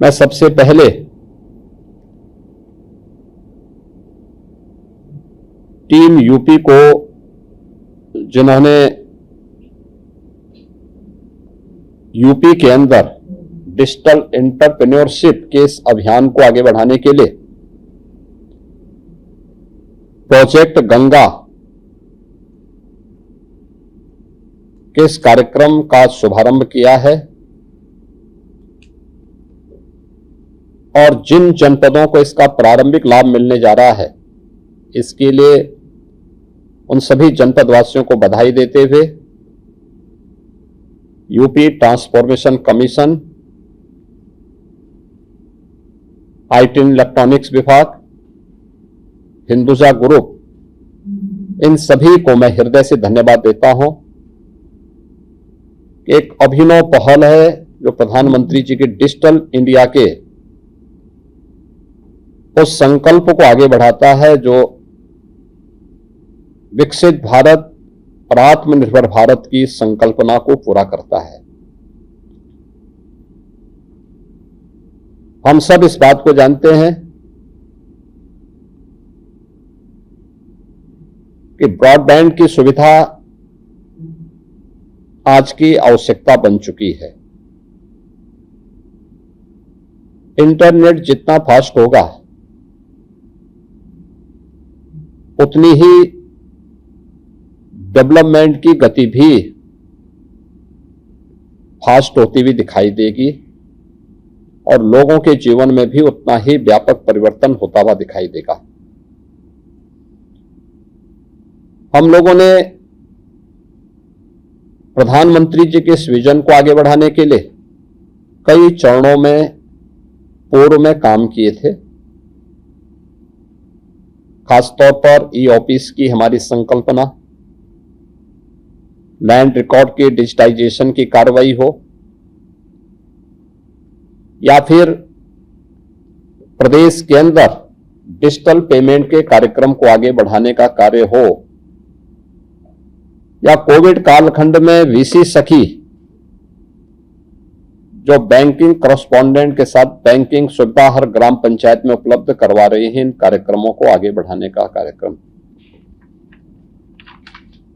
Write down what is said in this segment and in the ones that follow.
मैं सबसे पहले टीम यूपी को, जिन्होंने यूपी के अंदर डिजिटल एंटरप्रेन्योरशिप के इस अभियान को आगे बढ़ाने के लिए प्रोजेक्ट गंगा के इस कार्यक्रम का शुभारंभ किया है, और जिन जनपदों को इसका प्रारंभिक लाभ मिलने जा रहा है, इसके लिए उन सभी जनपद वासियों को बधाई देते हुए UP transformation commission, IT electronics विभाग, हिंदुजा ग्रुप, इन सभी को मैं हृदय से धन्यवाद देता हूं। एक अभिनव पहल है जो प्रधानमंत्री जी के डिजिटल इंडिया के उस संकल्प को आगे बढ़ाता है जो विकसित भारत और आत्मनिर्भर भारत की संकल्पना को पूरा करता है। हम सब इस बात को जानते हैं कि ब्रॉडबैंड की सुविधा आज की आवश्यकता बन चुकी है। इंटरनेट जितना फास्ट होगा उतनी ही डेवलपमेंट की गति भी फास्ट होती हुई दिखाई देगी और लोगों के जीवन में भी उतना ही व्यापक परिवर्तन होता हुआ दिखाई देगा। हम लोगों ने प्रधानमंत्री जी के इस विजन को आगे बढ़ाने के लिए कई चरणों में पूर्व में काम किए थे। खासतौर पर ई ऑफिस की हमारी संकल्पना, लैंड रिकॉर्ड के डिजिटाइजेशन की कार्रवाई हो, या फिर प्रदेश के अंदर डिजिटल पेमेंट के कार्यक्रम को आगे बढ़ाने का कार्य हो, या कोविड कालखंड में वीसी सखी जो बैंकिंग करस्पॉन्डेंट के साथ बैंकिंग सुविधा हर ग्राम पंचायत में उपलब्ध करवा रहे हैं, इन कार्यक्रमों को आगे बढ़ाने का कार्यक्रम।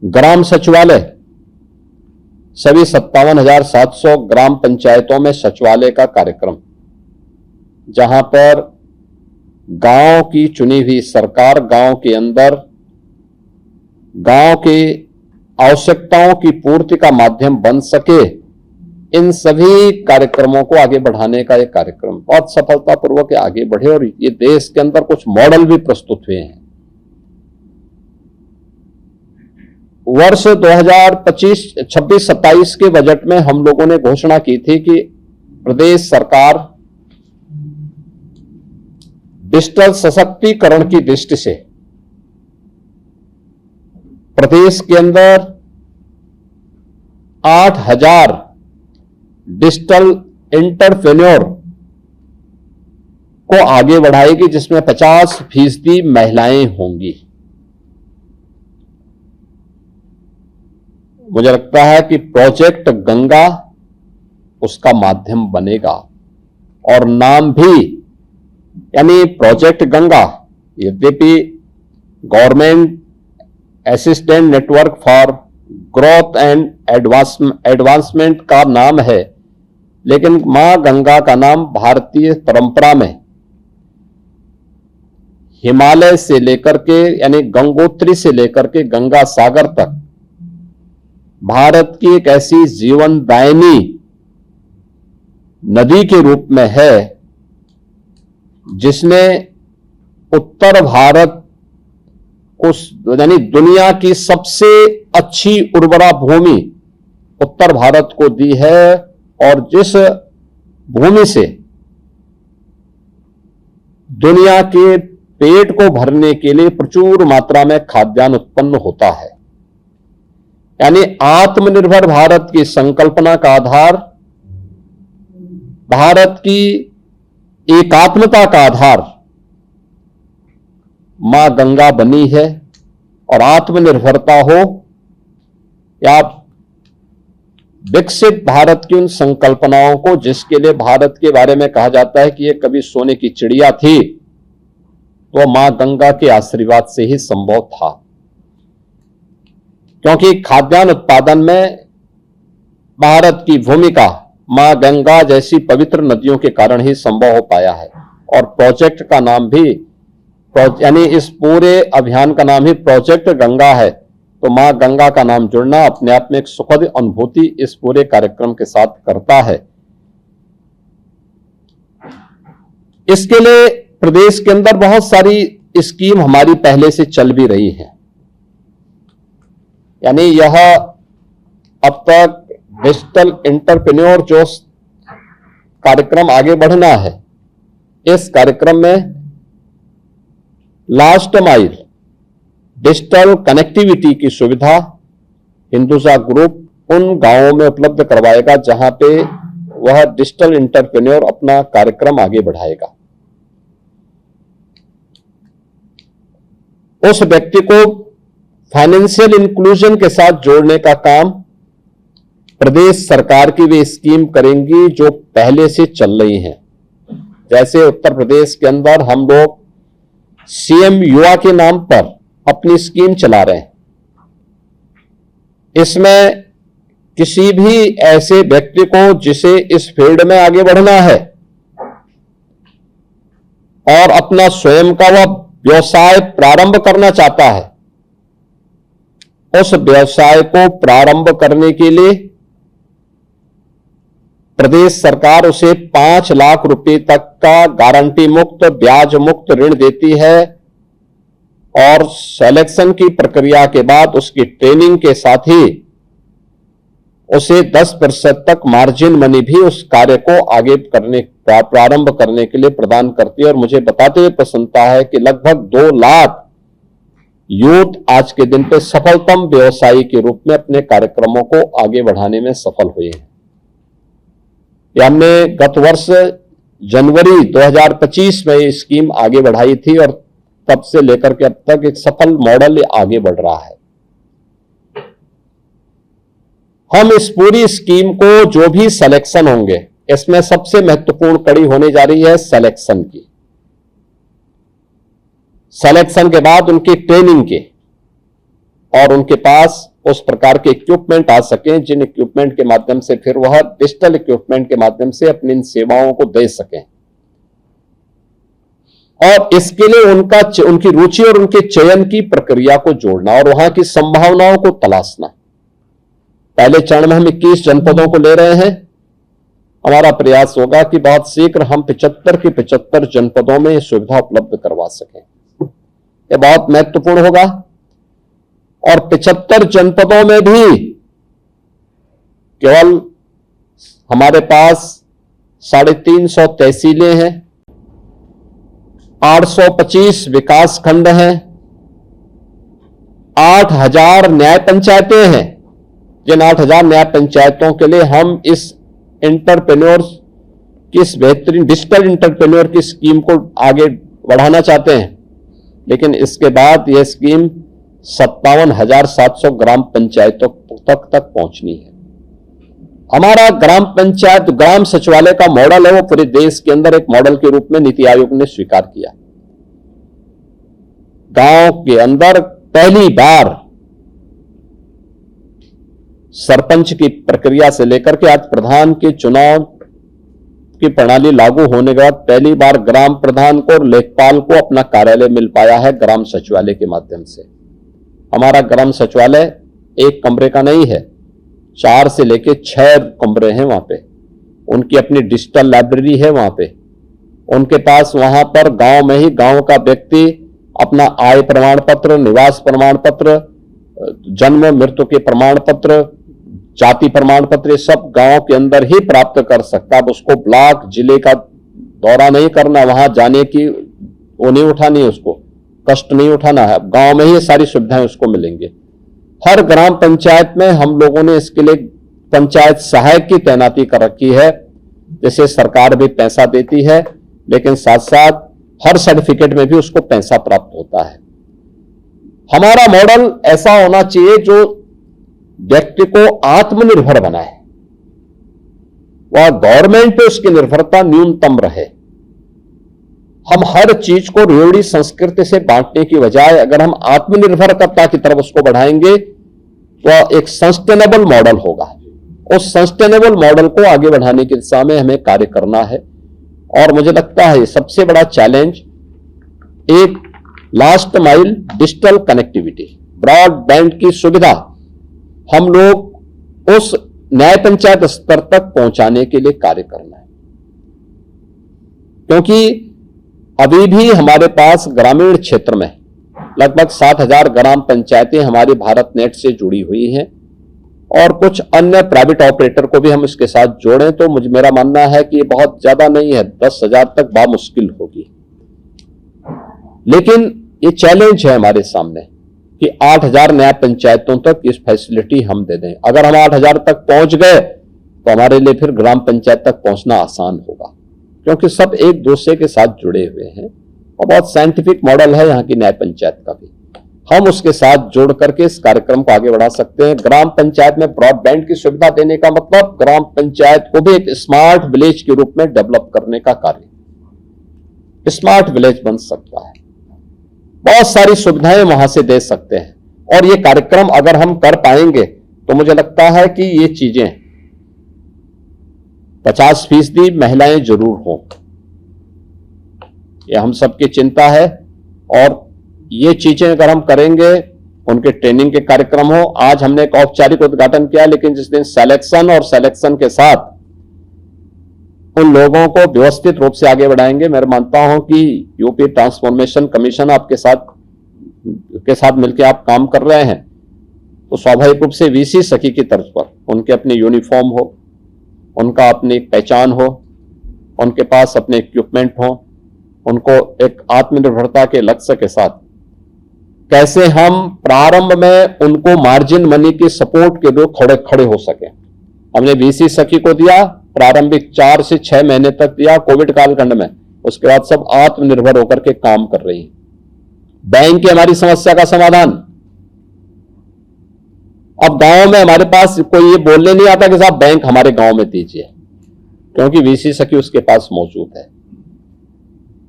ग्राम सचिवालय, सभी 57,700 ग्राम पंचायतों में सचिवालय का कार्यक्रम, जहां पर गांव की चुनी हुई सरकार गांव के अंदर गांव की आवश्यकताओं की पूर्ति का माध्यम बन सके, इन सभी कार्यक्रमों को आगे बढ़ाने का एक कार्यक्रम बहुत सफलतापूर्वक आगे बढ़े और ये देश के अंदर कुछ मॉडल भी प्रस्तुत हुए हैं। वर्ष 2025-26-27 के बजट में हम लोगों ने घोषणा की थी कि प्रदेश सरकार डिजिटल सशक्तिकरण की दृष्टि से प्रदेश के अंदर 8,000 डिजिटल एंटरप्रेन्योर को आगे बढ़ाएगी, जिसमें 50% महिलाएं होंगी। मुझे लगता है कि प्रोजेक्ट गंगा उसका माध्यम बनेगा और नाम भी यानी प्रोजेक्ट गंगा, यद्यपि government assistant network for growth and advancement का नाम है, लेकिन मां गंगा का नाम भारतीय परंपरा में हिमालय से लेकर के यानी गंगोत्री से लेकर के गंगा सागर तक भारत की एक ऐसी जीवनदायिनी नदी के रूप में है, जिसने उत्तर भारत को यानी दुनिया की सबसे अच्छी उर्वरा भूमि उत्तर भारत को दी है, और जिस भूमि से दुनिया के पेट को भरने के लिए प्रचुर मात्रा में खाद्यान्न उत्पन्न होता है। यानी आत्मनिर्भर भारत की संकल्पना का आधार, भारत की एकात्मता का आधार मां गंगा बनी है, और आत्मनिर्भरता हो या विकसित भारत की उन संकल्पनाओं को, जिसके लिए भारत के बारे में कहा जाता है कि ये कभी सोने की चिड़िया थी, तो मां गंगा के आशीर्वाद से ही संभव था। क्योंकि खाद्यान्न उत्पादन में भारत की भूमिका मां गंगा जैसी पवित्र नदियों के कारण ही संभव हो पाया है। और प्रोजेक्ट का नाम भी, यानी इस पूरे अभियान का नाम ही प्रोजेक्ट गंगा है। तो मां गंगा का नाम जुड़ना अपने आप में एक सुखद अनुभूति इस पूरे कार्यक्रम के साथ करता है। इसके लिए प्रदेश के अंदर बहुत सारी स्कीम हमारी पहले से चल भी रही है। यानी यह अब तक डिजिटल एंटरप्रेन्योर जो कार्यक्रम आगे बढ़ना है, इस कार्यक्रम में लास्ट माइल डिजिटल कनेक्टिविटी की सुविधा हिंदुजा ग्रुप उन गांवों में उपलब्ध करवाएगा जहां पे वह डिजिटल एंटरप्रेन्योर अपना कार्यक्रम आगे बढ़ाएगा। उस व्यक्ति को फाइनेंशियल इंक्लूजन के साथ जोड़ने का काम प्रदेश सरकार की वे स्कीम करेंगी जो पहले से चल रही हैं। जैसे उत्तर प्रदेश के अंदर हम लोग सीएम युवा के नाम पर अपनी स्कीम चला रहे हैं। इसमें किसी भी ऐसे व्यक्ति को जिसे इस फील्ड में आगे बढ़ना है और अपना स्वयं का वह व्यवसाय प्रारंभ करना चाहता है, उस व्यवसाय को प्रारंभ करने के लिए प्रदेश सरकार उसे 5 लाख रुपए तक का गारंटी मुक्त, ब्याज मुक्त ऋण देती है। और सिलेक्शन की प्रक्रिया के बाद उसकी ट्रेनिंग के साथ ही उसे 10% तक मार्जिन मनी भी उस कार्य को आगे प्रारंभ करने के लिए प्रदान करती है। और मुझे बताते हुए प्रसन्नता है कि लगभग 2 लाख यूथ आज के दिन पे सफलतम व्यवसायी के रूप में अपने कार्यक्रमों को आगे बढ़ाने में सफल हुए हैं। हमने गत वर्ष जनवरी 2025 में ये स्कीम आगे बढ़ाई थी और तब से लेकर के अब तक एक सफल मॉडल आगे बढ़ रहा है। हम इस पूरी स्कीम को जो भी सिलेक्शन होंगे, इसमें सबसे महत्वपूर्ण कड़ी होने जा रही है सिलेक्शन की। सिलेक्शन के बाद उनकी ट्रेनिंग के, और उनके पास उस प्रकार के इक्विपमेंट आ सकें जिन इक्विपमेंट के माध्यम से फिर वह डिजिटल इक्विपमेंट के माध्यम से अपनी इन सेवाओं को दे सकें। और इसके लिए उनकी रुचि और उनके चयन की प्रक्रिया को जोड़ना और वहां की संभावनाओं को तलाशना। पहले चरण में हम 21 जनपदों को ले रहे हैं। हमारा प्रयास होगा कि बहुत शीघ्र हम 75 के 75 जनपदों में यह सुविधा उपलब्ध करवा सकें। यह बहुत महत्वपूर्ण होगा। और 75 जनपदों में भी केवल हमारे पास 350 तहसीलें हैं, 825 विकास खंड हैं, 8000 न्याय पंचायतें हैं। जिन 8000 न्याय पंचायतों के लिए हम इस एंटरप्रेन्योर की, इस बेहतरीन डिजिटल एंटरप्रेन्योर की स्कीम को आगे बढ़ाना चाहते हैं। लेकिन इसके बाद यह स्कीम 57,700 ग्राम पंचायतों तक पहुंचनी है। हमारा ग्राम पंचायत ग्राम सचिवालय का मॉडल है, वो पूरे देश के अंदर एक मॉडल के रूप में नीति आयोग ने स्वीकार किया। गांव के अंदर पहली बार सरपंच की प्रक्रिया से लेकर के आज प्रधान के चुनाव की प्रणाली लागू होने के बाद पहली बार ग्राम प्रधान को और लेखपाल को अपना कार्यालय मिल पाया है ग्राम सचिवालय के माध्यम से। हमारा ग्राम सचिवालय एक कमरे का नहीं है, 4 से लेकर 6 कमरे हैं वहां पे। उनकी अपनी डिजिटल लाइब्रेरी है वहां पे। उनके पास वहां पर गांव में ही गांव का व्यक्ति अपना आय प्रमाण पत्र, निवास प्रमाण पत्र, जन्म मृत्यु के प्रमाण पत्र, जाति प्रमाण पत्र, सब गांव के अंदर ही प्राप्त कर सकता। अब उसको ब्लॉक जिले का दौरा नहीं करना, वहां जाने की वो नहीं उठानी, उसको कष्ट नहीं उठाना है। गांव में ही सारी सुविधाएं उसको मिलेंगे। हर ग्राम पंचायत में हम लोगों ने इसके लिए पंचायत सहायक की तैनाती कर रखी है, जैसे सरकार भी पैसा देती है, लेकिन साथ साथ हर सर्टिफिकेट में भी उसको पैसा प्राप्त होता है। हमारा मॉडल ऐसा होना चाहिए जो व्यक्ति को आत्मनिर्भर बनाए। वह गवर्नमेंट पे उसकी निर्भरता न्यूनतम रहे। हम हर चीज को रेवड़ी संस्कृति से बांटने की बजाय अगर हम आत्मनिर्भरता की तरफ उसको बढ़ाएंगे तो एक सस्टेनेबल मॉडल होगा। उस सस्टेनेबल मॉडल को आगे बढ़ाने की दिशा में हमें कार्य करना है। और मुझे लगता है सबसे बड़ा चैलेंज एक last mile digital connectivity, broadband की सुविधा हम लोग उस न्याय पंचायत स्तर तक पहुंचाने के लिए कार्य करना है। क्योंकि अभी भी हमारे पास ग्रामीण क्षेत्र में लगभग 60,000 ग्राम पंचायतें हमारी भारत नेट से जुड़ी हुई हैं और कुछ अन्य प्राइवेट ऑपरेटर को भी हम इसके साथ जोड़ें तो मेरा मानना है कि ये बहुत ज्यादा नहीं है, 10,000 तक बामुश्किल होगी। लेकिन ये चैलेंज है हमारे सामने कि 8,000 न्याय पंचायतों तक इस फैसिलिटी हम दे दें। अगर हम 8,000 तक पहुंच गए तो हमारे लिए फिर ग्राम पंचायत तक पहुंचना आसान होगा, क्योंकि सब एक दूसरे के साथ जुड़े हुए हैं और बहुत साइंटिफिक मॉडल है यहाँ की न्याय पंचायत का भी। हम उसके साथ जोड़ करके इस कार्यक्रम को आगे बढ़ा सकते हैं। ग्राम पंचायत में ब्रॉडबैंड की सुविधा देने का मतलब ग्राम पंचायत को भी एक स्मार्ट विलेज के रूप में डेवलप करने का कार्य। स्मार्ट विलेज बन सकता है, बहुत सारी सुविधाएं वहां से दे सकते हैं। और ये कार्यक्रम अगर हम कर पाएंगे तो मुझे लगता है कि ये चीजें 50% महिलाएं जरूर हों, ये हम सबकी चिंता है। और ये चीजें अगर हम करेंगे, उनके ट्रेनिंग के कार्यक्रम हो। आज हमने एक औपचारिक उद्घाटन किया, लेकिन जिस दिन सिलेक्शन के साथ उन लोगों को व्यवस्थित रूप से आगे बढ़ाएंगे। मैं मानता हूं कि यूपी ट्रांसफॉर्मेशन कमीशन आपके साथ मिलकर आप काम कर रहे हैं, तो स्वाभाविक रूप से वीसी सखी की तर्ज पर उनके अपनी यूनिफॉर्म हो, उनका अपनी पहचान हो, उनके पास अपने इक्विपमेंट हो, उनको एक आत्मनिर्भरता के लक्ष्य के साथ कैसे हम प्रारंभ में उनको मार्जिन मनी की सपोर्ट के लिए खड़े हो सके। हमने वीसी सखी को दिया, प्रारंभिक 4 से 6 महीने तक दिया कोविड कालखंड में, उसके बाद सब आत्मनिर्भर होकर के काम कर रही। बैंक की हमारी समस्या का समाधान, अब गांव में हमारे पास कोई ये बोलने नहीं आता कि साहब बैंक हमारे गांव में दीजिए, क्योंकि वीसी सखी उसके पास मौजूद है।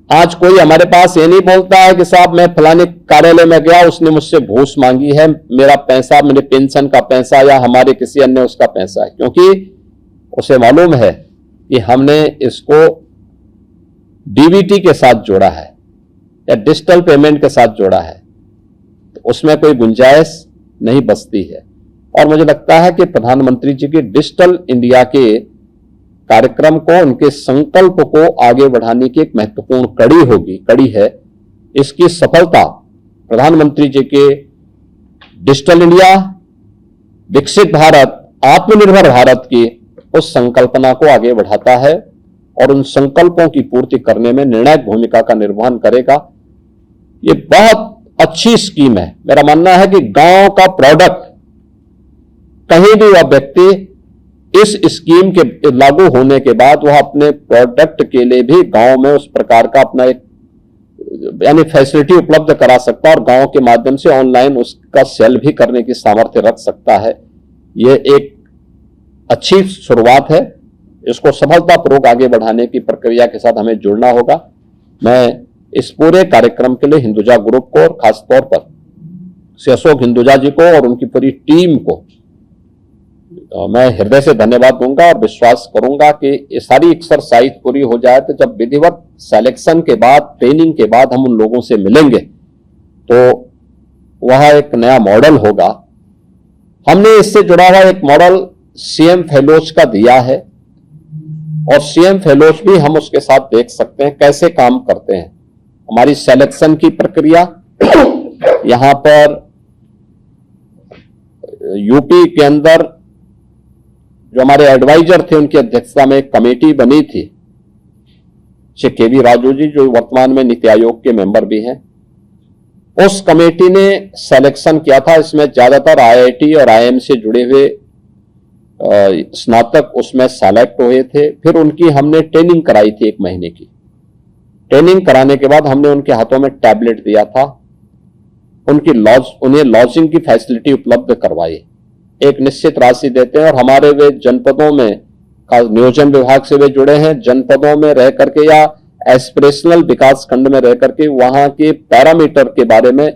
आज कोई हमारे पास ये नहीं बोलता है कि साहब मैं फलाने कार्यालय में गया, उसने मुझसे घूस मांगी है, मेरा पैसा, मेरे पेंशन का पैसा या हमारे किसी अन्य उसका पैसा है, क्योंकि उसे मालूम है कि हमने इसको डीबीटी के साथ जोड़ा है या डिजिटल पेमेंट के साथ जोड़ा है, तो उसमें कोई गुंजाइश नहीं बचती है। और मुझे लगता है कि प्रधानमंत्री जी के डिजिटल इंडिया के कार्यक्रम को, उनके संकल्प को आगे बढ़ाने की एक महत्वपूर्ण कड़ी है। इसकी सफलता प्रधानमंत्री जी के डिजिटल इंडिया, विकसित भारत, आत्मनिर्भर भारत की उस संकल्पना को आगे बढ़ाता है और उन संकल्पों की पूर्ति करने में निर्णायक भूमिका का निर्वहन करेगा। ये बहुत अच्छी स्कीम है। मेरा मानना है कि गांव का प्रोडक्ट, कहीं भी वह व्यक्ति इस स्कीम के लागू होने के बाद वह अपने प्रोडक्ट के लिए भी गांव में उस प्रकार का अपना एक यानी फैसिलिटी उपलब्ध करा सकता है और गांव के माध्यम से ऑनलाइन उसका सेल भी करने की सामर्थ्य रख सकता है। ये एक अच्छी शुरुआत है। इसको सफलतापूर्वक आगे बढ़ाने की प्रक्रिया के साथ हमें जुड़ना होगा। मैं इस पूरे कार्यक्रम के लिए हिंदुजा ग्रुप को और खासतौर पर श्री अशोक हिंदुजा जी को और उनकी पूरी टीम को मैं हृदय से धन्यवाद दूंगा और विश्वास करूंगा कि ये सारी एक्सरसाइज पूरी हो जाए तो जब विधिवत सिलेक्शन के बाद, ट्रेनिंग के बाद हम उन लोगों से मिलेंगे तो वह एक नया मॉडल होगा। हमने इससे जुड़ा हुआ एक मॉडल सीएम फेलोज का दिया है और सीएम फेलोज भी हम उसके साथ देख सकते हैं कैसे काम करते हैं। हमारी सिलेक्शन की प्रक्रिया, यहां पर यूपी के अंदर जो हमारे एडवाइजर थे उनकी अध्यक्षता में एक कमेटी बनी थी, श्री केवी राजू जी जो वर्तमान में नीति आयोग के मेंबर भी हैं, उस कमेटी ने सिलेक्शन किया था। इसमें ज्यादातर आईआईटी और आईएम से जुड़े हुए स्नातक उसमें सेलेक्ट हुए थे। फिर उनकी हमने ट्रेनिंग कराई थी, 1 महीने की ट्रेनिंग कराने के बाद हमने उनके हाथों में टैबलेट दिया था, उन्हें लॉजिंग की फैसिलिटी उपलब्ध करवाई। एक निश्चित राशि देते हैं और हमारे वे जनपदों में नियोजन विभाग से वे जुड़े हैं, जनपदों में रह करके या एस्पिरेशनल विकास खंड में रह करके वहां के पैरामीटर के बारे में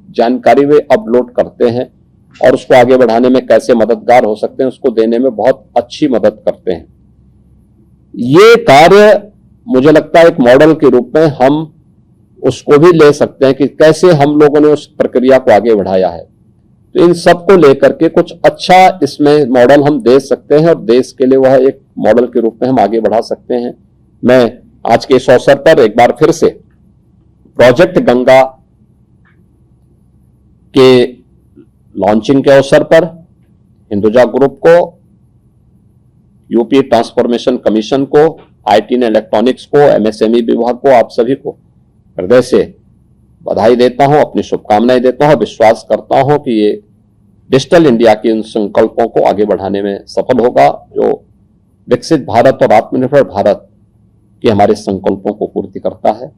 जानकारी वे अपलोड करते हैं और उसको आगे बढ़ाने में कैसे मददगार हो सकते हैं उसको देने में बहुत अच्छी मदद करते हैं। ये कार्य मुझे लगता है एक मॉडल के रूप में हम उसको भी ले सकते हैं कि कैसे हम लोगों ने उस प्रक्रिया को आगे बढ़ाया है। तो इन सबको लेकर के कुछ अच्छा इसमें मॉडल हम दे सकते हैं और देश के लिए वह एक मॉडल के रूप में हम आगे बढ़ा सकते हैं। मैं आज के इस अवसर पर एक बार फिर से प्रोजेक्ट गंगा के लॉन्चिंग के अवसर पर हिंदुजा ग्रुप को, यूपी ट्रांसफॉर्मेशन कमीशन को, आईटी एंड इलेक्ट्रॉनिक्स को, एमएसएमई विभाग को, आप सभी को हृदय से बधाई देता हूं, अपनी शुभकामनाएं देता हूं। विश्वास करता हूं कि ये डिजिटल इंडिया के उन संकल्पों को आगे बढ़ाने में सफल होगा जो विकसित भारत और आत्मनिर्भर भारत के हमारे संकल्पों को पूर्ति करता है।